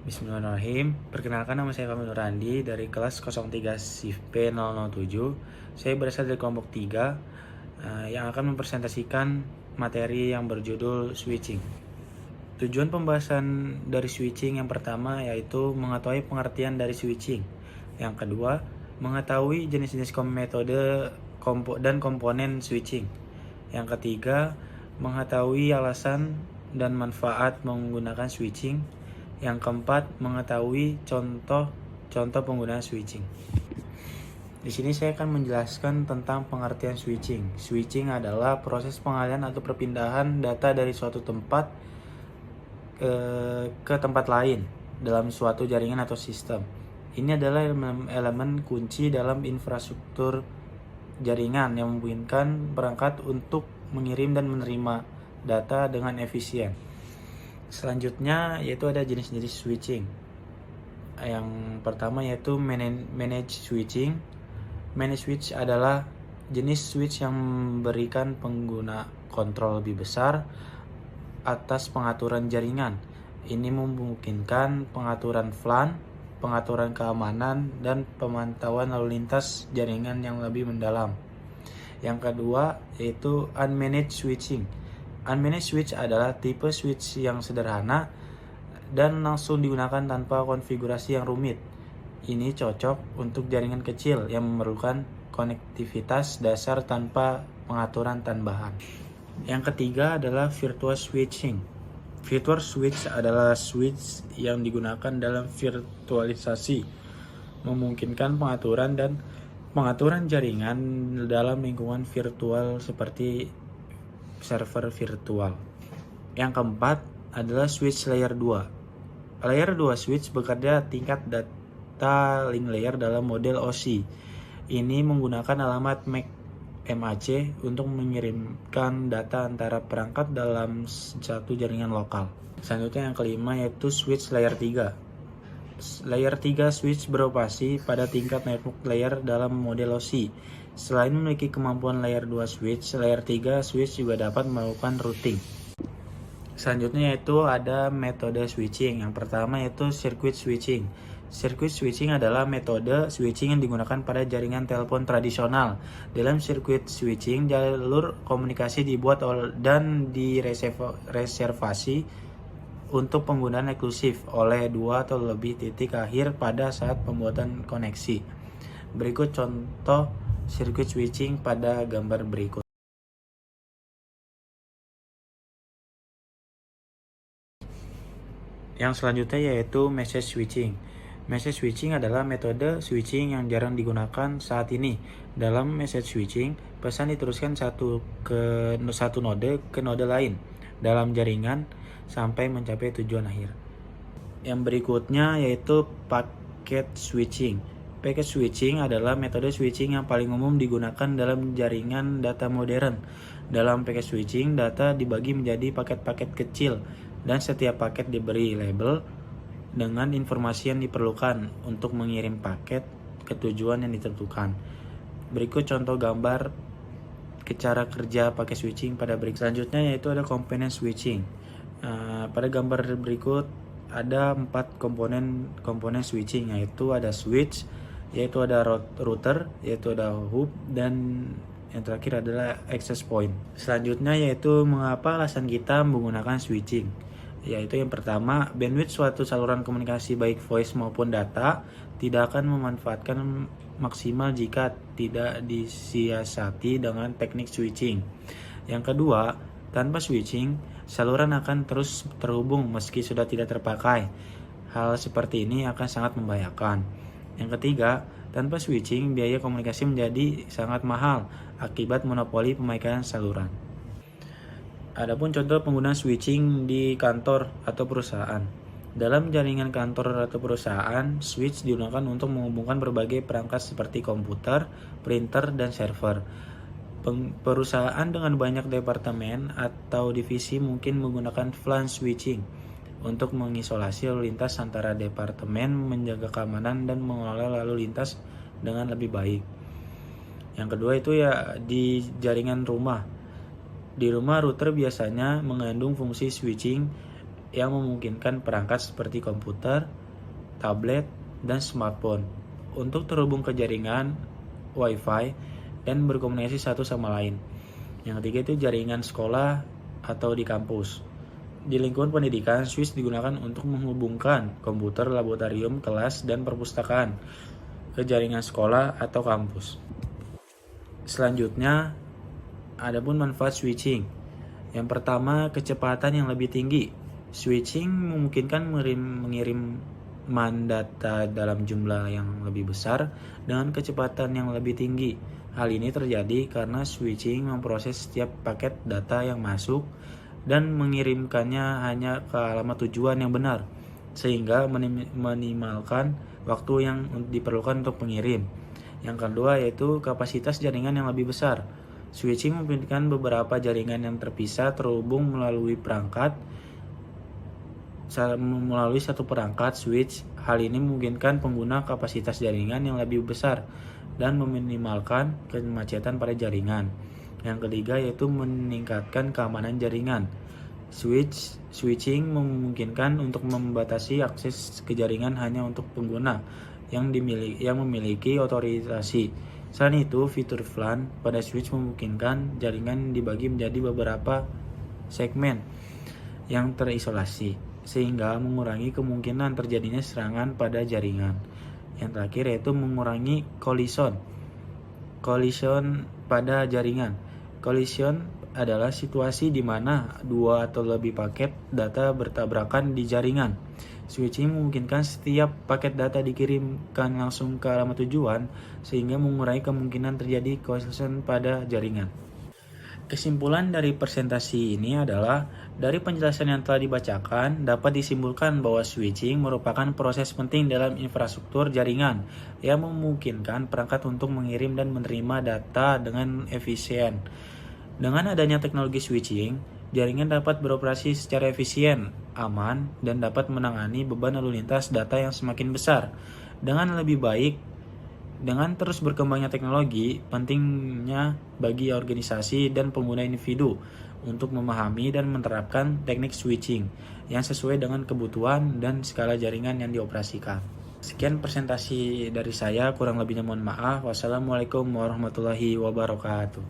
Bismillahirrahmanirrahim. Perkenalkan, nama saya Kamil Nurandi dari kelas 03 SIF P007. Saya berasal dari kelompok 3 yang akan mempresentasikan materi yang berjudul switching. Tujuan pembahasan dari switching yang pertama yaitu mengetahui pengertian dari switching. Yang kedua, mengetahui jenis-jenis metode dan komponen switching. Yang ketiga, mengetahui alasan dan manfaat menggunakan switching. Yang keempat, mengetahui contoh penggunaan switching. Di sini saya akan menjelaskan tentang pengertian switching. Switching adalah proses pengalihan atau perpindahan data dari suatu tempat ke tempat lain dalam suatu jaringan atau sistem. Ini adalah elemen kunci dalam infrastruktur jaringan yang memungkinkan perangkat untuk mengirim dan menerima data dengan efisien. Selanjutnya yaitu ada jenis-jenis switching. Yang pertama yaitu managed switching. Managed switch adalah jenis switch yang memberikan pengguna kontrol lebih besar atas pengaturan jaringan. Ini memungkinkan pengaturan VLAN, pengaturan keamanan, dan pemantauan lalu lintas jaringan yang lebih mendalam. Yang kedua yaitu unmanaged switching. Unmanaged switch adalah tipe switch yang sederhana dan langsung digunakan tanpa konfigurasi yang rumit. Ini cocok untuk jaringan kecil yang memerlukan konektivitas dasar tanpa pengaturan tambahan. Yang ketiga adalah virtual switching. Virtual switch adalah switch yang digunakan dalam virtualisasi, memungkinkan pengaturan jaringan dalam lingkungan virtual seperti server virtual. Yang keempat adalah switch layer 2. Layer 2 switch bekerja tingkat data link layer dalam model OSI. Ini menggunakan alamat MAC untuk mengirimkan data antara perangkat dalam satu jaringan lokal. Selanjutnya yang kelima yaitu switch layer 3. Layer 3 switch beroperasi pada tingkat network layer dalam model OSI. Selain memiliki kemampuan layer 2 switch, layer 3 switch juga dapat melakukan routing. Selanjutnya yaitu ada metode switching. Yang pertama yaitu circuit switching. Circuit switching adalah metode switching yang digunakan pada jaringan telepon tradisional. Dalam circuit switching, jalur komunikasi dibuat dan direservasi untuk penggunaan eksklusif oleh dua atau lebih titik akhir pada saat pembuatan koneksi. Berikut contoh circuit switching pada gambar berikut. Yang selanjutnya yaitu message switching. Message switching adalah metode switching yang jarang digunakan saat ini. Dalam message switching, pesan diteruskan satu node ke node lain dalam jaringan sampai mencapai tujuan akhir. Yang berikutnya yaitu packet switching. Packet switching adalah metode switching yang paling umum digunakan dalam jaringan data modern. Dalam packet switching, data dibagi menjadi paket-paket kecil dan setiap paket diberi label dengan informasi yang diperlukan untuk mengirim paket ke tujuan yang ditentukan. Berikut contoh gambar cara kerja paket switching pada berikut. Selanjutnya yaitu ada komponen switching. Pada gambar berikut ada 4 komponen switching, yaitu ada switch, yaitu ada router, yaitu ada hub, dan yang terakhir adalah access point. Selanjutnya yaitu mengapa alasan kita menggunakan switching. Yaitu yang pertama, bandwidth suatu saluran komunikasi baik voice maupun data tidak akan memanfaatkan maksimal jika tidak disiasati dengan teknik switching. Yang kedua, tanpa switching, saluran akan terus terhubung meski sudah tidak terpakai. Hal seperti ini akan sangat membahayakan. Yang ketiga, tanpa switching, biaya komunikasi menjadi sangat mahal akibat monopoli pemakaian saluran. Adapun contoh penggunaan switching di kantor atau perusahaan. Dalam jaringan kantor atau perusahaan, switch digunakan untuk menghubungkan berbagai perangkat seperti komputer, printer, dan server. Perusahaan dengan banyak departemen atau divisi mungkin menggunakan VLAN switching untuk mengisolasi lalu lintas antara departemen, menjaga keamanan, dan mengelola lalu lintas dengan lebih baik. Yang kedua itu ya di jaringan rumah. Di rumah, router biasanya mengandung fungsi switching yang memungkinkan perangkat seperti komputer, tablet, dan smartphone untuk terhubung ke jaringan Wi-Fi dan berkomunikasi satu sama lain. Yang ketiga itu jaringan sekolah atau di kampus. Di lingkungan pendidikan, switch digunakan untuk menghubungkan komputer, laboratorium, kelas, dan perpustakaan ke jaringan sekolah atau kampus. Selanjutnya, adapun manfaat switching. Yang pertama, kecepatan yang lebih tinggi. Switching memungkinkan mengiriman data dalam jumlah yang lebih besar dengan kecepatan yang lebih tinggi. Hal ini terjadi karena switching memproses setiap paket data yang masuk dan mengirimkannya hanya ke alamat tujuan yang benar, sehingga minimalkan waktu yang diperlukan untuk pengirim. Yang kedua yaitu kapasitas jaringan yang lebih besar. Switching memungkinkan beberapa jaringan yang terpisah terhubung melalui satu perangkat switch. Hal ini memungkinkan pengguna kapasitas jaringan yang lebih besar dan meminimalkan kemacetan pada jaringan. Yang ketiga yaitu meningkatkan keamanan jaringan. Switching memungkinkan untuk membatasi akses ke jaringan hanya untuk pengguna yang memiliki otorisasi. Selain itu, fitur VLAN pada switch memungkinkan jaringan dibagi menjadi beberapa segmen yang terisolasi, sehingga mengurangi kemungkinan terjadinya serangan pada jaringan. Yang terakhir yaitu mengurangi collision pada jaringan. Collision adalah situasi di mana dua atau lebih paket data bertabrakan di jaringan. Switching memungkinkan setiap paket data dikirimkan langsung ke alamat tujuan, sehingga mengurangi kemungkinan terjadi collision pada jaringan. Kesimpulan dari presentasi ini adalah, dari penjelasan yang telah dibacakan, dapat disimpulkan bahwa switching merupakan proses penting dalam infrastruktur jaringan yang memungkinkan perangkat untuk mengirim dan menerima data dengan efisien. Dengan adanya teknologi switching, jaringan dapat beroperasi secara efisien, aman, dan dapat menangani beban lalu lintas data yang semakin besar dengan lebih baik. Dengan terus berkembangnya teknologi, pentingnya bagi organisasi dan pengguna individu untuk memahami dan menerapkan teknik switching yang sesuai dengan kebutuhan dan skala jaringan yang dioperasikan. Sekian presentasi dari saya, kurang lebihnya mohon maaf. Wassalamualaikum warahmatullahi wabarakatuh.